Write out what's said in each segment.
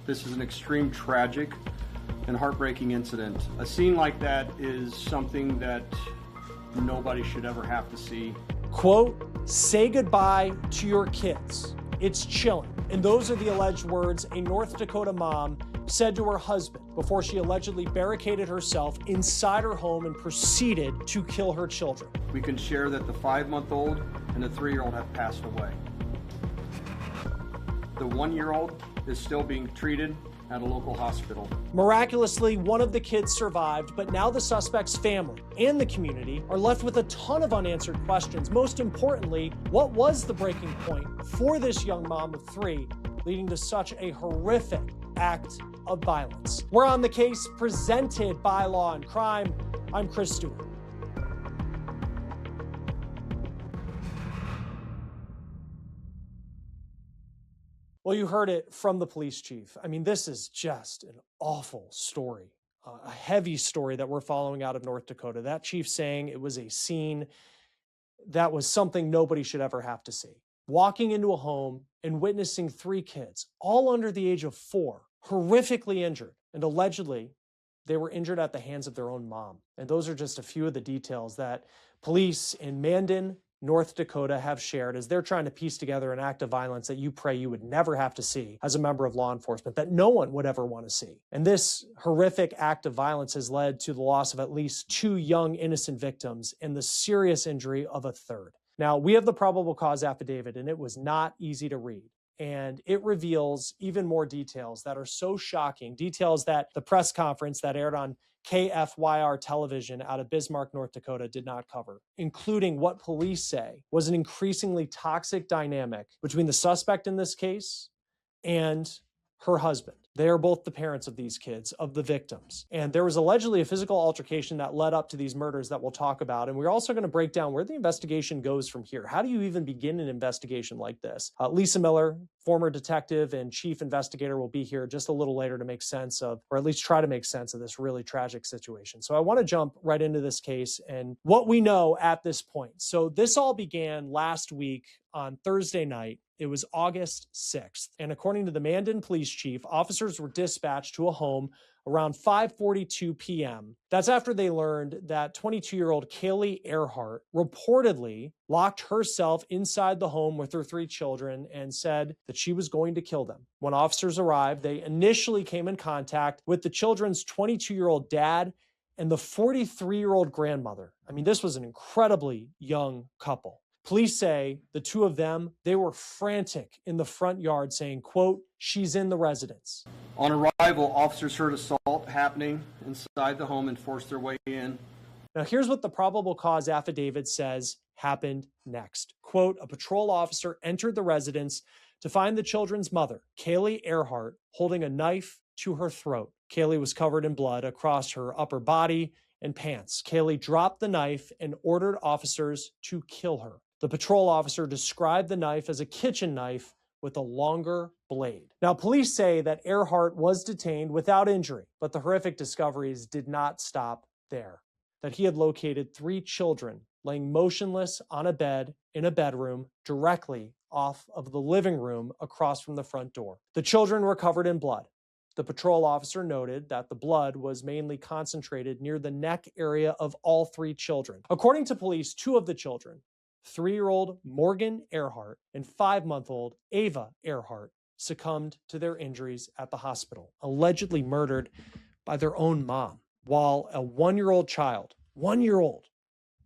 This is an extreme tragic and heartbreaking incident. A scene like that is something that nobody should ever have to see. Quote, say goodbye to your kids. It's chilling. And those are the alleged words a North Dakota mom said to her husband before she allegedly barricaded herself inside her home and proceeded to kill her children. We can share that the 5-month-old and the 3-year-old have passed away. The 1-year-old is still being treated at a local hospital. Miraculously, one of the kids survived, but now the suspect's family and the community are left with a ton of unanswered questions. Most importantly, what was the breaking point for this young mom of 3, leading to such a horrific act of violence? We're on the case presented by Law & Crime. I'm Chris Stewart. Well, you heard it from the police chief. I mean, this is just an awful story, a heavy story that we're following out of North Dakota. That chief saying it was a scene that was something nobody should ever have to see. Walking into a home and witnessing 3 kids, all under the age of 4, horrifically injured. And allegedly, they were injured at the hands of their own mom. And those are just a few of the details that police in Mandan, North Dakota have shared as they're trying to piece together an act of violence that you pray you would never have to see as a member of law enforcement, that no one would ever want to see. And this horrific act of violence has led to the loss of at least 2 young innocent victims and the serious injury of a 3rd. Now, we have the probable cause affidavit, and it was not easy to read. And it reveals even more details that are so shocking, details that the press conference that aired on KFYR television out of Bismarck, North Dakota did not cover, including what police say was an increasingly toxic dynamic between the suspect in this case and her husband. They are both the parents of these kids, of the victims. And there was allegedly a physical altercation that led up to these murders that we'll talk about. And we're also going to break down where the investigation goes from here. How do you even begin an investigation like this? Lisa Miller, former detective and chief investigator, will be here just a little later to make sense of, or at least try to make sense of, this really tragic situation. So I want to jump right into this case and what we know at this point. So this all began last week on Thursday night. It was August 6th. And according to the Mandan police chief, officers were dispatched to a home around 5:42 p.m. That's after they learned that 22-year-old Kailey Erhart reportedly locked herself inside the home with her 3 children and said that she was going to kill them. When officers arrived, they initially came in contact with the children's 22-year-old dad and the 43-year-old grandmother. I mean, this was an incredibly young couple. Police say the 2 of them, they were frantic in the front yard saying, quote, she's in the residence. On arrival, officers heard assault happening inside the home and forced their way in. Now, here's what the probable cause affidavit says happened next. Quote, a patrol officer entered the residence to find the children's mother, Kailey Erhart, holding a knife to her throat. Kailey was covered in blood across her upper body and pants. Kailey dropped the knife and ordered officers to kill her. The patrol officer described the knife as a kitchen knife with a longer blade. Now, police say that Erhart was detained without injury, but the horrific discoveries did not stop there. That he had located 3 children laying motionless on a bed in a bedroom directly off of the living room across from the front door. The children were covered in blood. The patrol officer noted that the blood was mainly concentrated near the neck area of all 3 children. According to police, 2 of the children, 3-year-old Morgan Erhart and 5-month-old Ava Erhart, succumbed to their injuries at the hospital, allegedly murdered by their own mom, while a 1-year-old child, 1-year-old,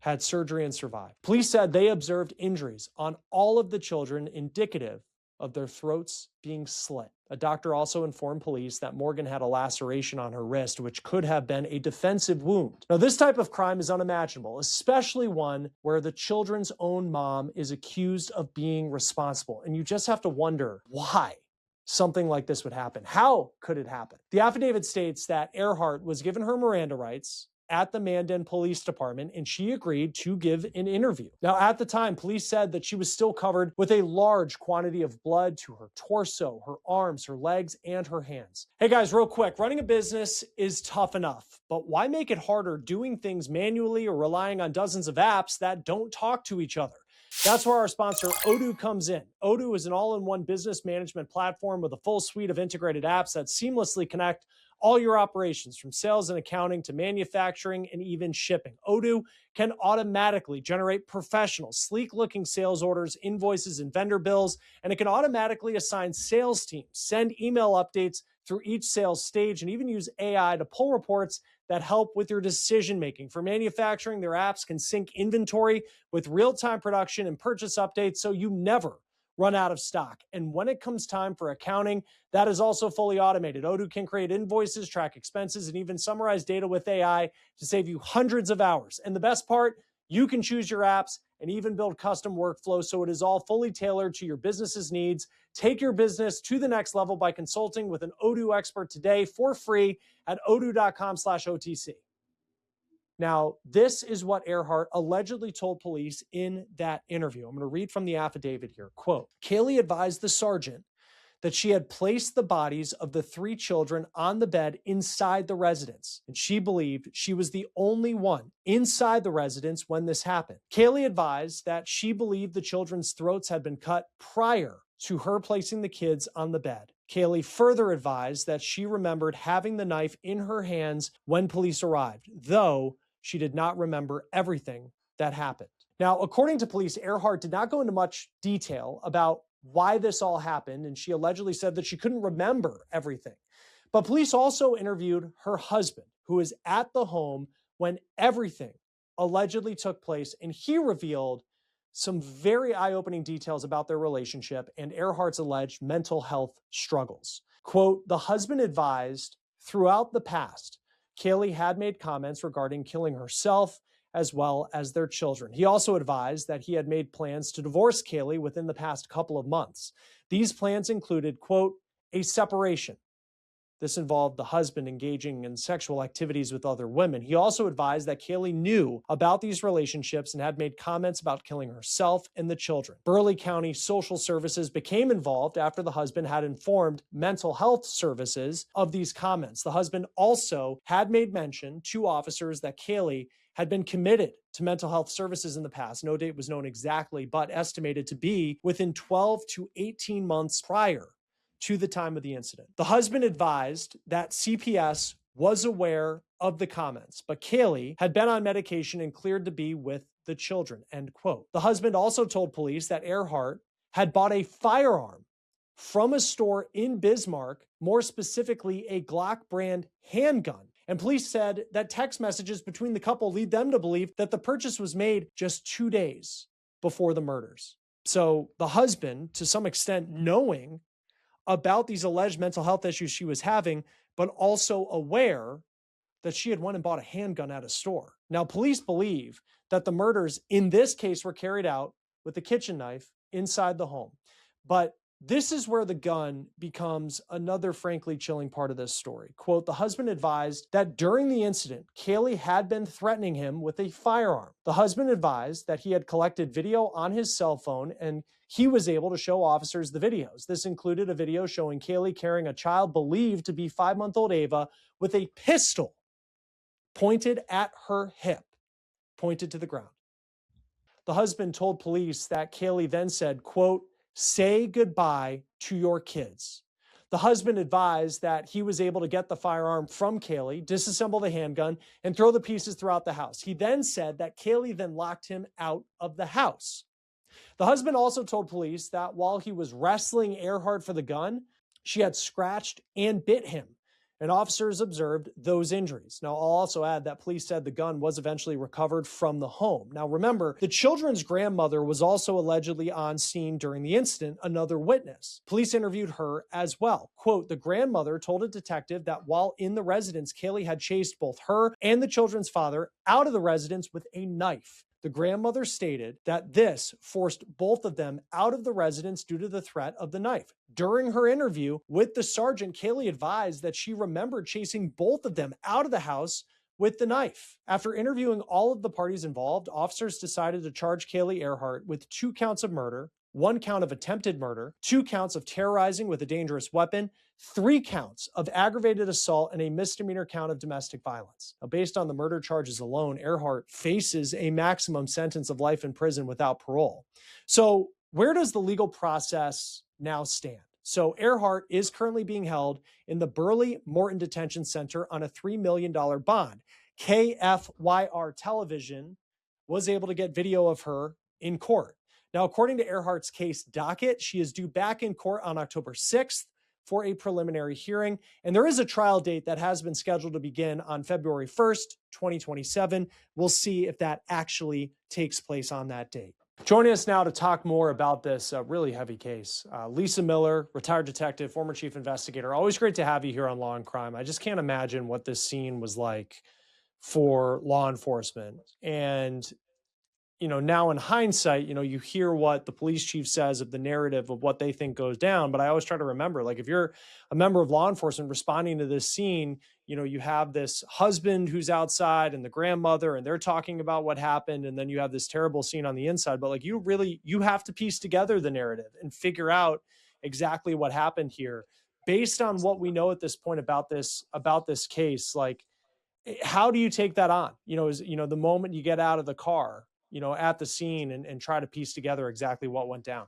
had surgery and survived. Police said they observed injuries on all of the children indicative of their throats being slit. A doctor also informed police that Morgan had a laceration on her wrist, which could have been a defensive wound. Now, this type of crime is unimaginable, especially one where the children's own mom is accused of being responsible. And you just have to wonder why something like this would happen. How could it happen? The affidavit states that Erhart was given her Miranda rights at the Mandan Police Department, and she agreed to give an interview. Now, at the time, police said that she was still covered with a large quantity of blood to her torso, her arms, her legs, and her hands. Hey guys, real quick, running a business is tough enough, but why make it harder doing things manually or relying on dozens of apps that don't talk to each other? That's where our sponsor Odoo comes in. Odoo is an all-in-one business management platform with a full suite of integrated apps that seamlessly connect all your operations, from sales and accounting to manufacturing and even shipping. Odoo can automatically generate professional, sleek-looking sales orders, invoices, and vendor bills, and it can automatically assign sales teams, send email updates through each sales stage, and even use AI to pull reports that help with your decision-making. For manufacturing, their apps can sync inventory with real-time production and purchase updates so you never run out of stock. And when it comes time for accounting, that is also fully automated. Odoo can create invoices, track expenses, and even summarize data with AI to save you hundreds of hours. And the best part, you can choose your apps and even build custom workflows, so it is all fully tailored to your business's needs. Take your business to the next level by consulting with an Odoo expert today for free at odoo.com/OTC. Now, this is what Erhart allegedly told police in that interview. I'm going to read from the affidavit here. Quote, Kailey advised the sergeant that she had placed the bodies of the 3 children on the bed inside the residence, and she believed she was the only one inside the residence when this happened. Kailey advised that she believed the children's throats had been cut prior to her placing the kids on the bed. Kailey further advised that she remembered having the knife in her hands when police arrived, though she did not remember everything that happened. Now, according to police, Erhart did not go into much detail about why this all happened, and she allegedly said that she couldn't remember everything. But police also interviewed her husband, who was at the home when everything allegedly took place, and he revealed some very eye-opening details about their relationship and Erhart's alleged mental health struggles. Quote, the husband advised throughout the past, Kailey had made comments regarding killing herself as well as their children. He also advised that he had made plans to divorce Kailey within the past couple of months. These plans included, quote, a separation. This involved the husband engaging in sexual activities with other women. He also advised that Kailey knew about these relationships and had made comments about killing herself and the children. Burleigh County Social Services became involved after the husband had informed mental health services of these comments. The husband also had made mention to officers that Kailey had been committed to mental health services in the past. No date was known exactly, but estimated to be within 12 to 18 months prior to the time of the incident. The husband advised that CPS was aware of the comments, but Kailey had been on medication and cleared to be with the children, end quote. The husband also told police that Erhart had bought a firearm from a store in Bismarck, more specifically a Glock brand handgun. And police said that text messages between the couple lead them to believe that the purchase was made just 2 days before the murders. So the husband, to some extent, knowing about these alleged mental health issues she was having, but also aware that she had went and bought a handgun at a store. Now, police believe that the murders in this case were carried out with a kitchen knife inside the home. But this is where the gun becomes another frankly chilling part of this story. Quote, the husband advised that during the incident, Kailey had been threatening him with a firearm. The husband advised that he had collected video on his cell phone and he was able to show officers the videos. This included a video showing Kailey carrying a child believed to be 5-month-old Ava with a pistol pointed at her hip, pointed to the ground. The husband told police that Kailey then said, quote, say goodbye to your kids. The husband advised that he was able to get the firearm from Kailey, disassemble the handgun, and throw the pieces throughout the house. He then said that Kailey then locked him out of the house. The husband also told police that while he was wrestling Erhart for the gun, she had scratched and bit him, and officers observed those injuries. Now, I'll also add that police said the gun was eventually recovered from the home. Now, remember, the children's grandmother was also allegedly on scene during the incident, another witness. Police interviewed her as well. Quote, the grandmother told a detective that while in the residence, Kailey had chased both her and the children's father out of the residence with a knife. The grandmother stated that this forced both of them out of the residence due to the threat of the knife. During her interview with the sergeant, Kailey advised that she remembered chasing both of them out of the house with the knife. After interviewing all of the parties involved, officers decided to charge Kailey Erhart with 2 counts of murder, 1 count of attempted murder, 2 counts of terrorizing with a dangerous weapon, 3 counts of aggravated assault and a misdemeanor count of domestic violence. Now, based on the murder charges alone, Erhart faces a maximum sentence of life in prison without parole. So where does the legal process now stand? So Erhart is currently being held in the Burley Morton Detention Center on a $3 million bond. KFYR television was able to get video of her in court. Now, according to Erhart's case docket, she is due back in court on October 6th for a preliminary hearing. And there is a trial date that has been scheduled to begin on February 1st, 2027. We'll see if that actually takes place on that date. Joining us now to talk more about this really heavy case, Lisa Miller, retired detective, former chief investigator. Always great to have you here on Law and Crime. I just can't imagine what this scene was like for law enforcement. And now in hindsight, you hear what the police chief says of the narrative of what they think goes down. But I always try to remember, like, if you're a member of law enforcement responding to this scene, you have this husband who's outside and the grandmother, and they're talking about what happened. And then you have this terrible scene on the inside. But like, you have to piece together the narrative and figure out exactly what happened here based on what we know at this point about this case. Like, how do you take that on? The moment you get out of the car, at the scene and try to piece together exactly what went down?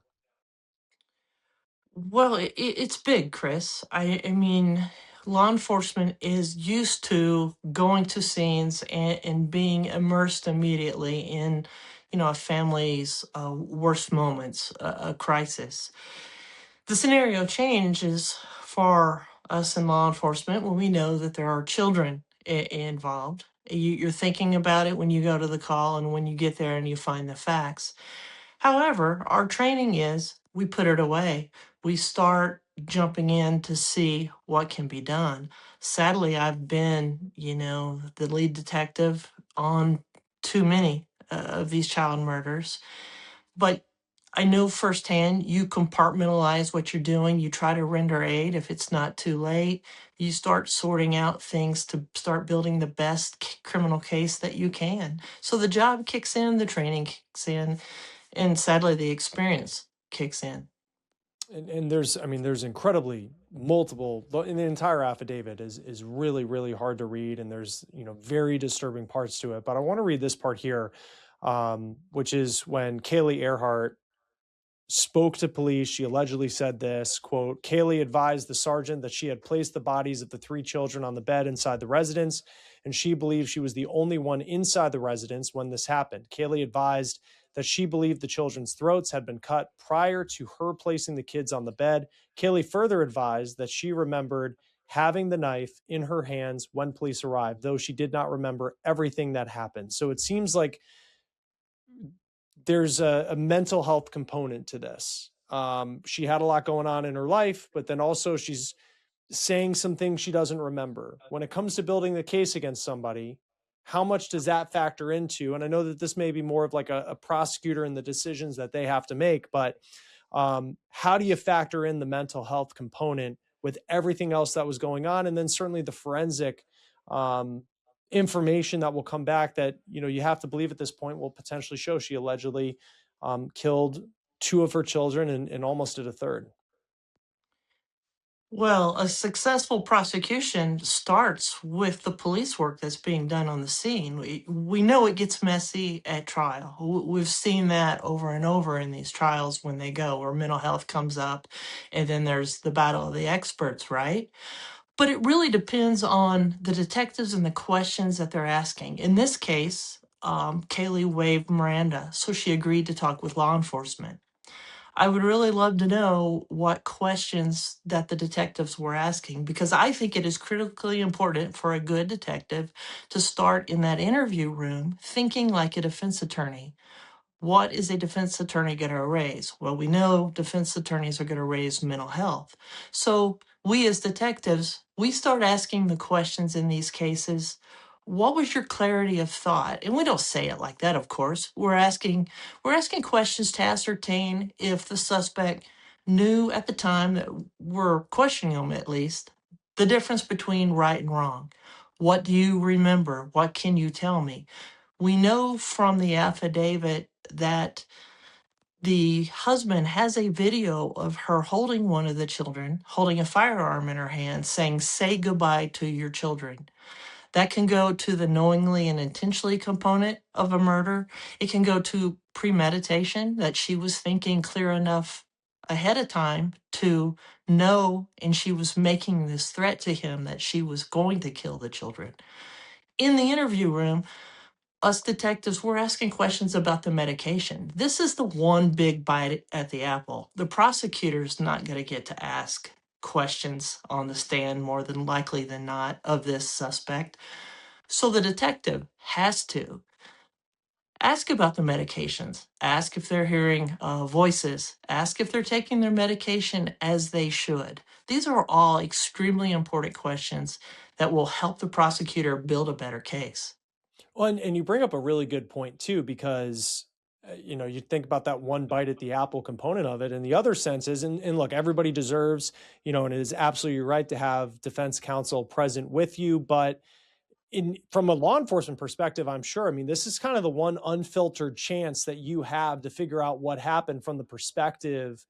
Well, it's big, Chris. I mean, law enforcement is used to going to scenes and being immersed immediately in, a family's worst moments, a crisis. The scenario changes for us in law enforcement when we know that there are children involved. You're thinking about it when you go to the call and when you get there and you find the facts. However, our training is we put it away. We start jumping in to see what can be done. Sadly, I've been, the lead detective on too many of these child murders. But I know firsthand you compartmentalize what you're doing. You try to render aid if it's not too late. You start sorting out things to start building the best criminal case that you can. So the job kicks in, the training kicks in, and sadly, the experience kicks in. And there's incredibly multiple, in the entire affidavit is really, really hard to read. And there's, very disturbing parts to it. But I want to read this part here, which is when Kailey Erhart spoke to police. She allegedly said this, quote, Kailey advised the sergeant that she had placed the bodies of the 3 children on the bed inside the residence, and she believed she was the only one inside the residence when this happened. Kailey advised that she believed the children's throats had been cut prior to her placing the kids on the bed. Kailey further advised that she remembered having the knife in her hands when police arrived, though she did not remember everything that happened. So it seems like there's a mental health component to this. She had a lot going on in her life, but then also she's saying some things she doesn't remember. When it comes to building the case against somebody, how much does that factor into? And I know that this may be more of like a prosecutor and the decisions that they have to make, but how do you factor in the mental health component with everything else that was going on? And then certainly the forensic information that will come back that, you have to believe at this point will potentially show she allegedly killed 2 of her children and almost did a third. Well, a successful prosecution starts with the police work that's being done on the scene. We know it gets messy at trial. We've seen that over and over in these trials when they go, where mental health comes up, and then there's the battle of the experts, right? But it really depends on the detectives and the questions that they're asking. In this case, Kailey waived Miranda, so she agreed to talk with law enforcement. I would really love to know what questions that the detectives were asking, because I think it is critically important for a good detective to start in that interview room thinking like a defense attorney. What is a defense attorney going to raise? Well, we know defense attorneys are going to raise mental health. So we as detectives, we start asking the questions in these cases. What was your clarity of thought? And we don't say it like that, of course. We're asking questions to ascertain if the suspect knew at the time that we're questioning them, at least, the difference between right and wrong. What do you remember? What can you tell me? We know from the affidavit that The husband has a video of her holding one of the children, holding a firearm in her hand, saying, "Say goodbye to your children." That can go to the knowingly and intentionally component of a murder. It can go to premeditation, that she was thinking clear enough ahead of time to know, and she was making this threat to him that she was going to kill the children. In the interview room, us detectives were asking questions about the medication. This is the one big bite at the apple. The prosecutor's not going to get to ask questions on the stand more than likely than not of this suspect. So the detective has to ask about the medications, ask if they're hearing voices, ask if they're taking their medication as they should. These are all extremely important questions that will help the prosecutor build a better case. Well, and you bring up a really good point too, because you think about that one bite at the apple component of it, and the other sense is, and look, everybody deserves, and it is absolutely right to have defense counsel present with you, but from a law enforcement perspective, I'm sure, I mean, this is kind of the one unfiltered chance that you have to figure out what happened from the perspective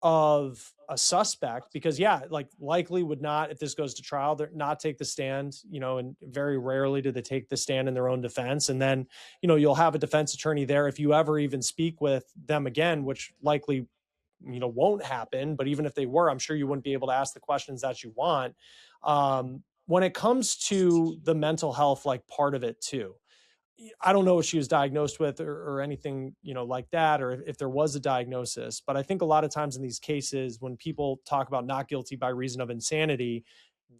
of a suspect, because like likely would not, if this goes to trial, they're not take the stand, and very rarely do they take the stand in their own defense. And then, you'll have a defense attorney there if you ever even speak with them again, which likely, won't happen. But even if they were, I'm sure you wouldn't be able to ask the questions that you want. When it comes to the mental health, like part of it too, I don't know what she was diagnosed with or anything, like that, or if there was a diagnosis. But I think a lot of times in these cases, when people talk about not guilty by reason of insanity,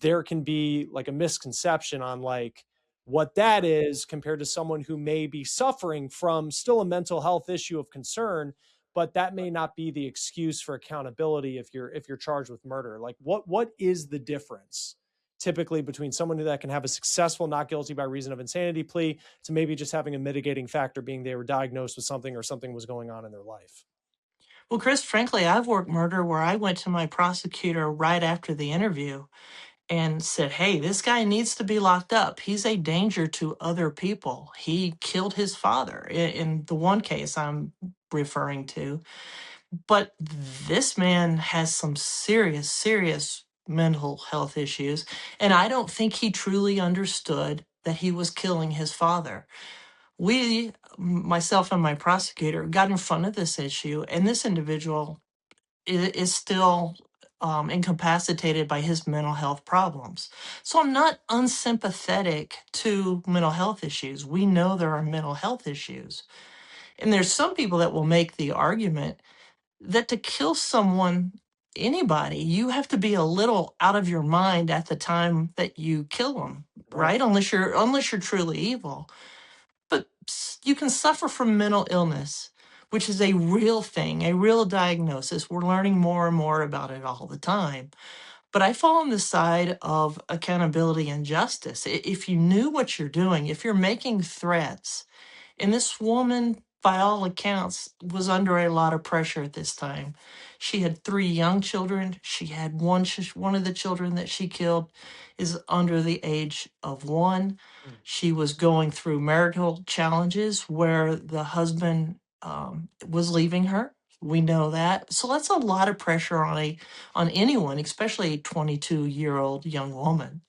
there can be like a misconception on like what that is compared to someone who may be suffering from still a mental health issue of concern, but that may not be the excuse for accountability if you're charged with murder. Like what is the difference typically between someone that can have a successful not guilty by reason of insanity plea to maybe just having a mitigating factor being they were diagnosed with something or something was going on in their life? Well, Chris, frankly, I've worked murder where I went to my prosecutor right after the interview and said, "Hey, this guy needs to be locked up. He's a danger to other people. He killed his father," in the one case I'm referring to. But this man has some serious, serious mental health issues. And I don't think he truly understood that he was killing his father. We, myself and my prosecutor, got in front of this issue, and this individual is still incapacitated by his mental health problems. So I'm not unsympathetic to mental health issues. We know there are mental health issues. And there's some people that will make the argument that to kill someone, anybody, you have to be a little out of your mind at the time that you kill them, Right. right? Unless you're truly evil. But you can suffer from mental illness, which is a real thing, a real diagnosis. We're learning more and more about it all the time. But I fall on the side of accountability and justice. If you knew what you're doing, if you're making threats, and this woman, by all accounts, was under a lot of pressure at this time. She had 3 young children. She had one of the children that she killed is under the age of 1. Mm. She was going through marital challenges where the husband was leaving her. We know that. So that's a lot of pressure on anyone, especially a 22-year-old young woman.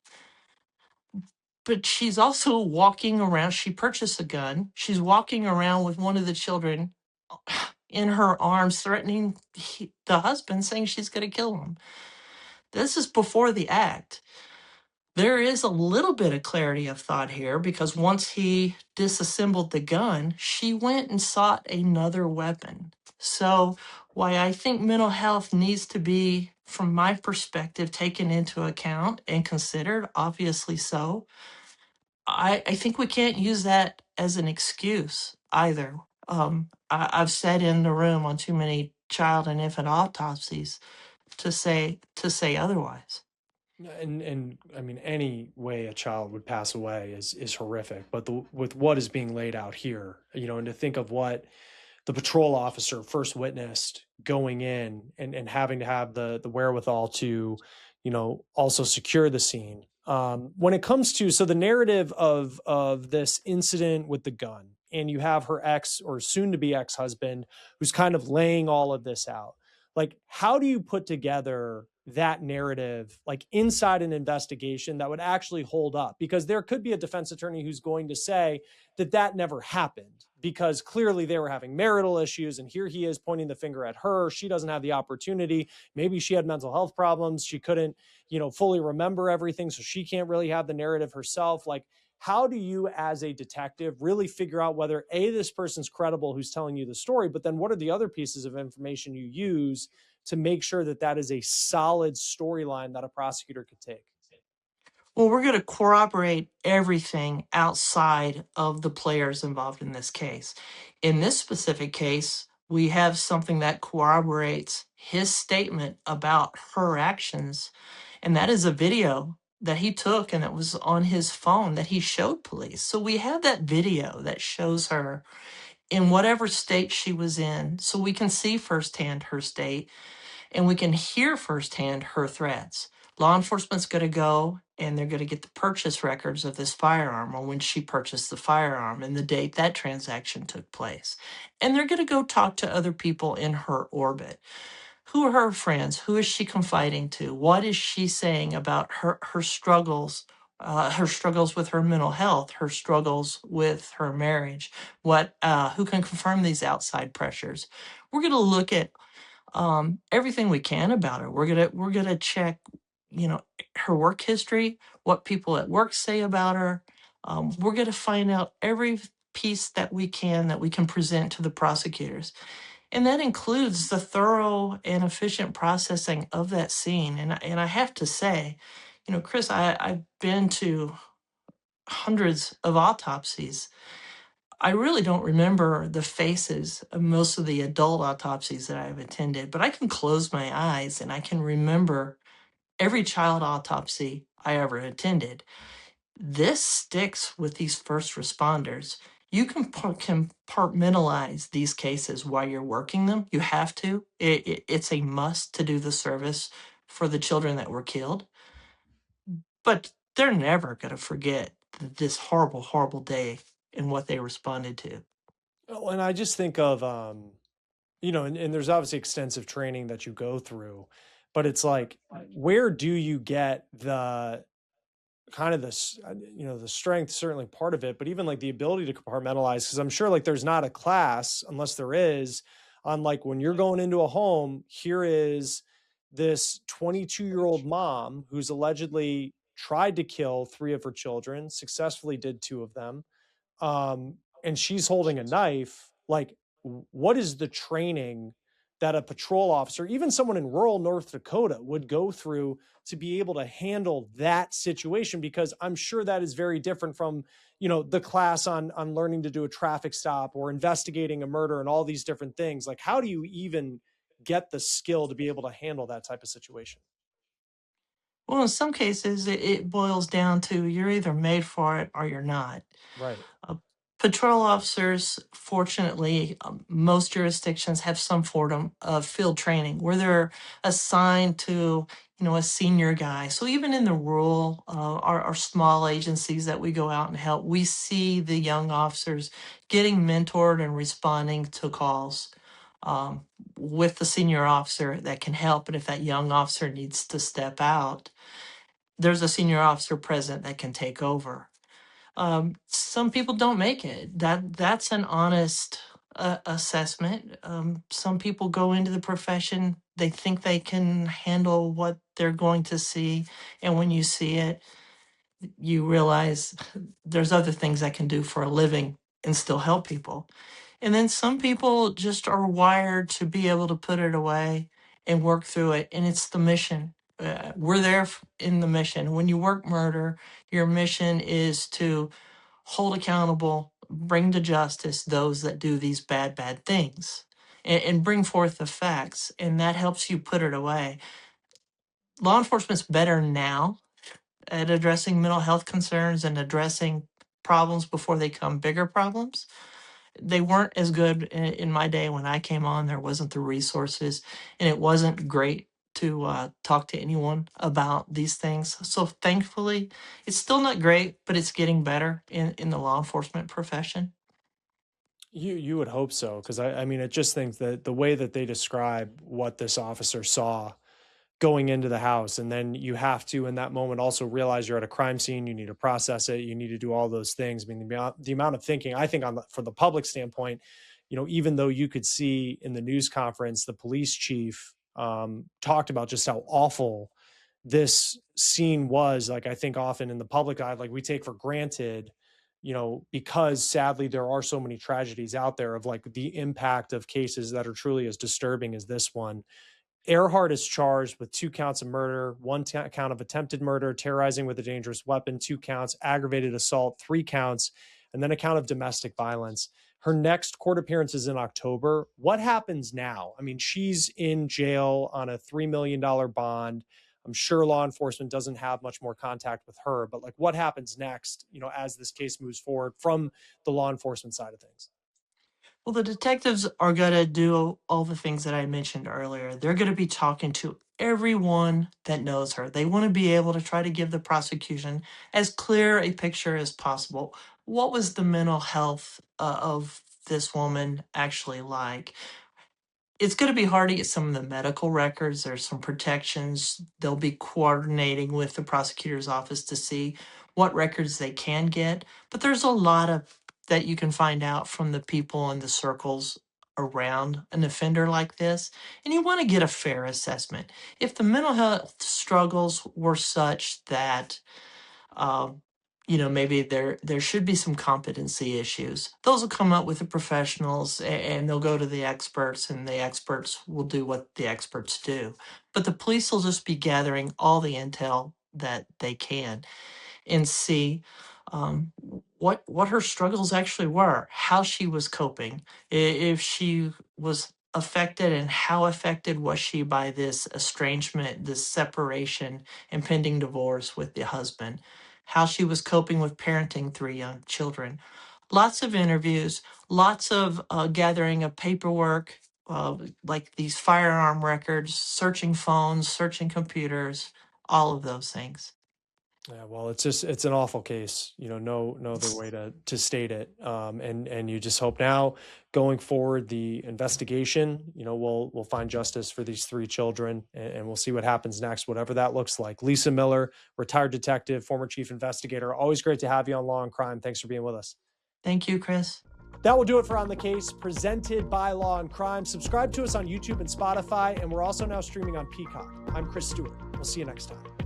But she's also walking around. She purchased a gun. She's walking around with one of the children in her arms, threatening the husband, saying she's going to kill him. This is before the act. There is a little bit of clarity of thought here because once he disassembled the gun, she went and sought another weapon. So, why I think mental health needs to be, from my perspective, taken into account and considered, obviously so. I think we can't use that as an excuse either. I've sat in the room on too many child and infant autopsies to say otherwise. And I mean, any way a child would pass away is horrific, but with what is being laid out here, and to think of what the patrol officer first witnessed going in and having to have the wherewithal to, also secure the scene. When it comes to, so the narrative of this incident with the gun, and you have her ex or soon to be ex-husband who's kind of laying all of this out. Like, how do you put together that narrative, like inside an investigation that would actually hold up? Because there could be a defense attorney who's going to say that that never happened because clearly they were having marital issues. And here he is pointing the finger at her. She doesn't have the opportunity. Maybe she had mental health problems. She couldn't, fully remember everything. So she can't really have the narrative herself. Like, how do you as a detective really figure out whether this person's credible who's telling you the story, but then what are the other pieces of information you use to make sure that that is a solid storyline that a prosecutor could take? Well, we're going to corroborate everything outside of the players involved in this case. In this specific case, we have something that corroborates his statement about her actions, and that is a video that he took and it was on his phone that he showed police. So we have that video that shows her in whatever state she was in, so we can see firsthand her state and we can hear firsthand her threats. Law enforcement's going to go and they're going to get the purchase records of this firearm or when she purchased the firearm and the date that transaction took place. And they're going to go talk to other people in her orbit. Who are her friends? Who is she confiding to? What is she saying about her struggles? Her struggles with her mental health, her struggles with her marriage. Who can confirm these outside pressures? We're going to look at everything we can about her. We're gonna check, her work history, what people at work say about her. We're gonna find out every piece that we can present to the prosecutors, and that includes the thorough and efficient processing of that scene. And I have to say, Chris, I've been to hundreds of autopsies. I really don't remember the faces of most of the adult autopsies that I've attended, but I can close my eyes and I can remember every child autopsy I ever attended. This sticks with these first responders. You can compartmentalize these cases while you're working them. You have to. It's a must to do the service for the children that were killed, but they're never going to forget this horrible, horrible day and what they responded to. Oh, and I just think of, and there's obviously extensive training that you go through, but it's like, where do you get the kind of this, the strength, certainly part of it, but even like the ability to compartmentalize? Because I'm sure like there's not a class, unless there is, on like when you're going into a home, here is this 22-year-old mom who's allegedly tried to kill 3 of her children, successfully did 2 of them. And she's holding a knife. Like, what is the training that a patrol officer, even someone in rural North Dakota, would go through to be able to handle that situation? Because I'm sure that is very different from, the class on learning to do a traffic stop or investigating a murder and all these different things. Like, how do you even get the skill to be able to handle that type of situation? Well, in some cases, it boils down to you're either made for it or you're not. Right. Uh, Patrol officers, fortunately, most jurisdictions have some form of field training where they're assigned to, a senior guy. So even in the rural, our small agencies that we go out and help, we see the young officers getting mentored and responding to calls. Um, with the senior officer that can help. And if that young officer needs to step out, there's a senior officer present that can take over. Some people don't make it. That's an honest assessment. Some people go into the profession, they think they can handle what they're going to see, and when you see it, you realize there's other things I can do for a living and still help people. And then some people just are wired to be able to put it away and work through it. And it's the mission. We're there in the mission. When you work murder, your mission is to hold accountable, bring to justice those that do these bad, bad things and bring forth the facts. And that helps you put it away. Law enforcement's better now at addressing mental health concerns and addressing problems before they become bigger problems. They weren't as good in my day when I came on. There wasn't the resources and it wasn't great to talk to anyone about these things. So thankfully, it's still not great, but it's getting better in the law enforcement profession. You would hope so, because I mean, I just think that the way that they describe what this officer saw going into the house, and then you have to in that moment also realize you're at a crime scene, you need to process it, you need to do all those things. I mean, the amount of thinking, I think, from the public standpoint, even though you could see in the news conference the police chief talked about just how awful this scene was. Like, I think often in the public eye, like, we take for granted, because sadly there are so many tragedies out there, of like the impact of cases that are truly as disturbing as this one. Erhart is charged with 2 counts of murder, 1 count of attempted murder, terrorizing with a dangerous weapon, 2 counts, aggravated assault, 3 counts, and then a count of domestic violence. Her next court appearance is in October. What happens now? I mean, she's in jail on a $3 million bond. I'm sure law enforcement doesn't have much more contact with her, but like, what happens next, as this case moves forward from the law enforcement side of things? Well, the detectives are going to do all the things that I mentioned earlier. They're going to be talking to everyone that knows her. They want to be able to try to give the prosecution as clear a picture as possible. What was the mental health of this woman actually like? It's going to be hard to get some of the medical records. There's some protections. They'll be coordinating with the prosecutor's office to see what records they can get. But there's a lot of that you can find out from the people in the circles around an offender like this. And you want to get a fair assessment. If the mental health struggles were such that um, maybe there should be some competency issues. Those will come up with the professionals, and they'll go to the experts, and the experts will do what the experts do. But the police will just be gathering all the intel that they can and see what her struggles actually were, how she was coping, if she was affected, and how affected was she by this estrangement, this separation, impending divorce with the husband, how she was coping with parenting 3 young children. Lots of interviews, lots of gathering of paperwork, like these firearm records, searching phones, searching computers, all of those things. Yeah, well, it's an awful case, no other way to state it. And you just hope now, going forward, the investigation, we'll find justice for these 3 children, and we'll see what happens next, whatever that looks like. Lisa Miller, retired detective, former chief investigator. Always great to have you on Law and Crime. Thanks for being with us. Thank you, Chris. That will do it for On the Case, presented by Law and Crime. Subscribe to us on YouTube and Spotify, and we're also now streaming on Peacock. I'm Chris Stewart. We'll see you next time.